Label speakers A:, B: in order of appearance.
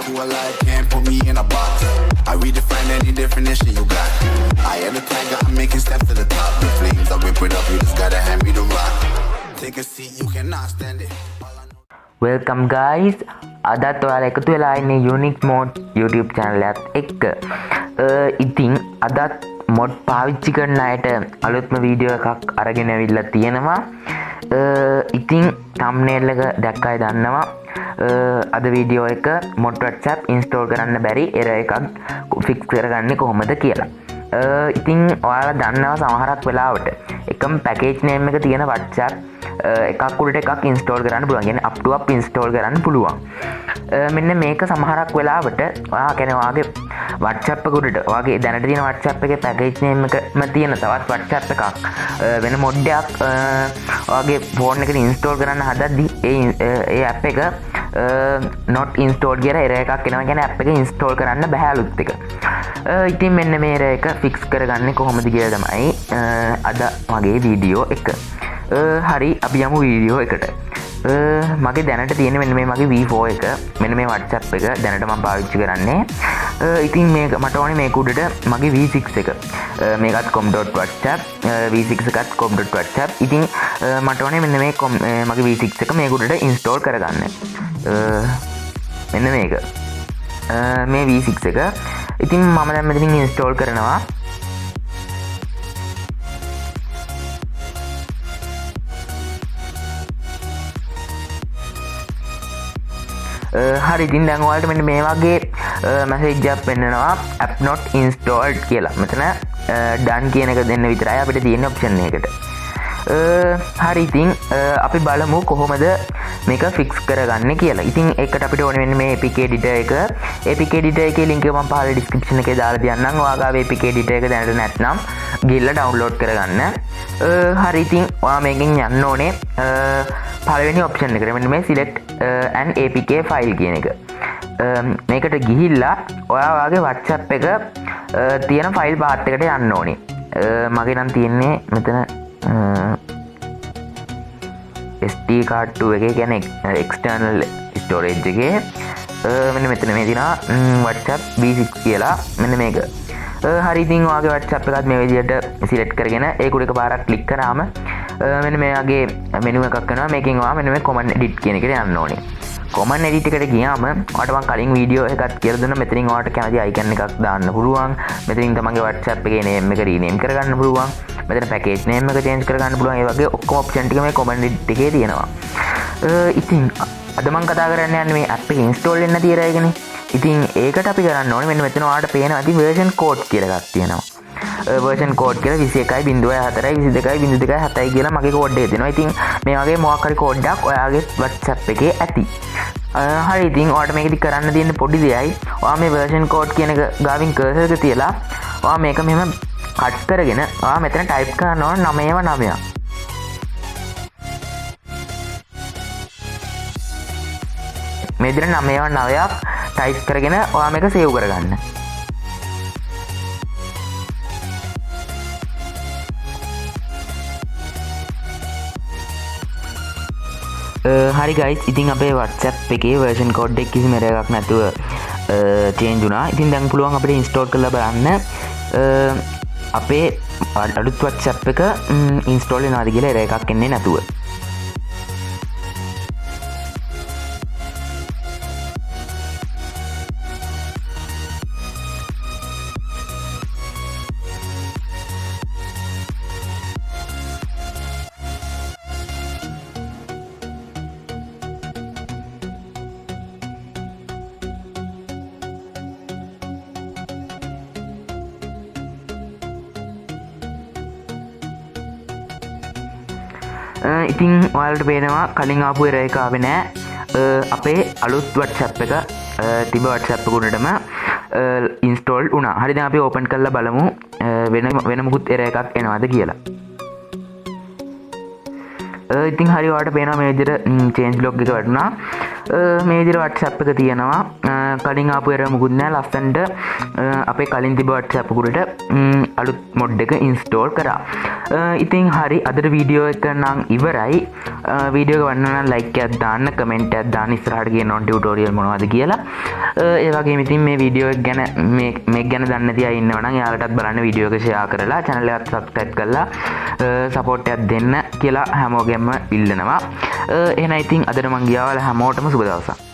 A: to a life, can't put me in a box. I redefine any definition you got. I am the tiger, I'm making steps to the top. The flames, I whip it up, you just gotta hand me the rock. Take a seat, you cannot stand it.
B: Welcome guys. අදත් ඔයාලා එකතු වෙලා ඉන්නේ Uniks mod YouTube channel එකත් එක්ක. ඉතින් අදත් mod පාවිච්චි කරන අයට අලුත්ම වීඩියෝ එකක් අරගෙන ඇවිල්ලා තියෙනවා. ඉතින් thumbnail එක දැක්කයි දන්නවා. අද වීඩියෝ එක mod WhatsApp install කරන්න බැරි error එකක් fix කරගන්නේ කොහොමද කියලා. ඉතින් ඔයාලා දන්නවා සමහරක් වෙලාවට එකම package name එක තියෙන WhatsApp එකක් උඩට එකක් install කරන්න පුළුවන්. කියන්නේ up to up install කරන්න පුළුවන්. මෙන්න මේක සමහරක් වෙලාවට ඔයා කියන්නේ ඔයාගේ WhatsApp එක උඩට ඔයාගේ දැනට තියෙන WhatsApp එකේ package name එකම තියෙන තවත් WhatsApp එකක් වෙන mod එකක් ඔයාගේ phone එකට install කරන්න හදද්දි ඒ app එක not installed කියලා error එකක් එනවා. කියන්නේ app එක install කරන්න බෑ අලුත් එක. ඉතින් මෙන්න මේ error එක fix කරගන්නේ කොහොමද කියලා තමයි අද මගේ වීඩියෝ එක. හරි අපි යමු වීඩියෝ එකට. මගේ දැනට තියෙන මෙන්න මේ මගේ V4 එක මෙන්න මේ WhatsApp එක දැනට මම පාවිච්චි කරන්නේ. ඉතින් මේක මට ඕනේ මේක උඩට මගේ V6 එක. මේකත් com.whatsapp V6 එකත් com.whatsapp. ඉතින් මට ඕනේ මෙන්න මේ මගේ V6 එක මේක උඩට install කරගන්න. මෙන්න මේක. මේ V6 එක. ඉතින් මම දැන් මෙතනින් install කරනවා. හරි ඉතින් දැන් ඔයාලට මෙන්න මේ වගේ මැසේජ් එකක් පෙන්නනවා app not installed කියලා. මෙතන done කියන එක දෙන්න විතරයි අපිට තියෙන ඔප්ෂන් එකකට. හරි ඉතින් අපි බලමු කොහොමද මේක fix කරගන්නේ කියලා. ඉතින් ඒකට අපිට ඕනේ මෙන්න මේ APK editor එක. APK editor එකේ link එක මම පහළ description එකේ දාලා තියන්නම්. ඔයාගේ APK editor එක දැනට නැත්නම් ගිහලා download කරගන්න. හරි ඉතින් ඔයා මේකෙන් යන්න ඕනේ පළවෙනි ඔප්ෂන් එකට. මෙන්න මේ select an APK file කියන එක. මේකට ගිහිල්ලා ඔයා ඔයාගේ WhatsApp එක තියෙන ෆයිල් path එකට යන්න ඕනේ. මගේ නම් තියෙන්නේ මෙතන SD card 2 එකේ කියන්නේ external storage එකේ මෙන්න මෙතන මේ තියෙනවා WhatsApp V6 කියලා මෙන්න මේක. හරි ඉතින් ඔයාගේ WhatsApp එකත් මේ විදිහට select කරගෙන ඒක උඩ එකපාරක් click කරාම මෙන්න මේගේ menu එකක් එනවා. මේකෙන් ඔයා මෙන්න මේ command edit කියන එකට යන්න ඕනේ. command edit එකට ගියාම ඔයාට මම කලින් වීඩියෝ එකක් කියලා දුන්නා. මෙතනින් ඔයාට කැමති icon එකක් දාන්න පුළුවන්. මෙතනින් තමන්ගේ WhatsApp එකේ name එක rename කරගන්න පුළුවන්. මෙතන package name එක change කරගන්න පුළුවන්. ඒ වගේ ඔක්කොම option ටික මේ command edit එකේ තියෙනවා. ඉතින් අද මම කතා කරන්න යන්නේ මේ app එක install වෙන්න තියෙන එකනේ. ඉතින් ඒකට අපි කරන්න ඕනේ මෙන්න මෙතන ඔයාලට පේනවා ඇති version code කියලා එකක් තියෙනවා. version code කියලා 21.04 22.07 කියලා මගේ කෝඩ් එක තියෙනවා. ඉතින් මේ වගේ මොකක් හරි කෝඩ් එකක් ඔයාගේ WhatsApp එකේ ඇති. හරි ඉතින් ඔයාලට මේකෙදි කරන්න තියෙන පොඩි දෙයයි ඔයා මේ version code කියන එක ගාවින් cursor එක තියලා ඔයා මේක මෙහෙම කට් කරගෙන ඔයා මෙතන type කරන්න ඕන 9 මේ විදිහට 9ක් type කරගෙන ඔයා මේක save කරගන්න. හරි guys ඉතින් අපේ WhatsApp එකේ version code එක කිසිම error එකක් නැතුව change වුණා. ඉතින් දැන් පුළුවන් අපිට install කරලා බලන්න අපේ අලුත් WhatsApp එක install වෙනවද කියලා error එකක් එන්නේ නැතුව. ඉතින් ඔයාලට පේනවා කලින් ආපු error එක ආවේ නෑ. අපේ අලුත් WhatsApp එක තිබ්බ WhatsApp එක උඩටම install වුණා. හරි දැන් අපි open කරලා බලමු වෙන මොකුත් error එකක් එනවද කියලා. ඉතින් හරි ඔයාලට පේනවා මේ විදිහට change log එක වැටුණා. මේ විදිහට WhatsApp එක තියෙනවා. කලින් ආපු error මුකුත් නැහැ. ලස්සනට අපේ කලින් තිබ්බ WhatsApp උඩට අලුත් mod එක install කරා. ඉතින් හරි අදට වීඩියෝ එක නම් ඉවරයි. වීඩියෝ එක වන්න නම් like එකක් දාන්න, comment එකක් දාන්න, ඉස්සරහට කියන non tutorial මොනවද කියලා. ඒ වගේම ඉතින් මේ වීඩියෝ එක ගැන මේක ගැන දන්නේ නැති අය ඉන්නවා නම් එයාලටත් බලන්න වීඩියෝ එක share කරලා channel එකට subscribe කරලා support එකක් දෙන්න කියලා හැමෝගෙම ඉල්ලනවා. එහෙනම් ඉතින් අදට මං ගියා. ඔයාලා හැමෝටම සුබ දවසක්.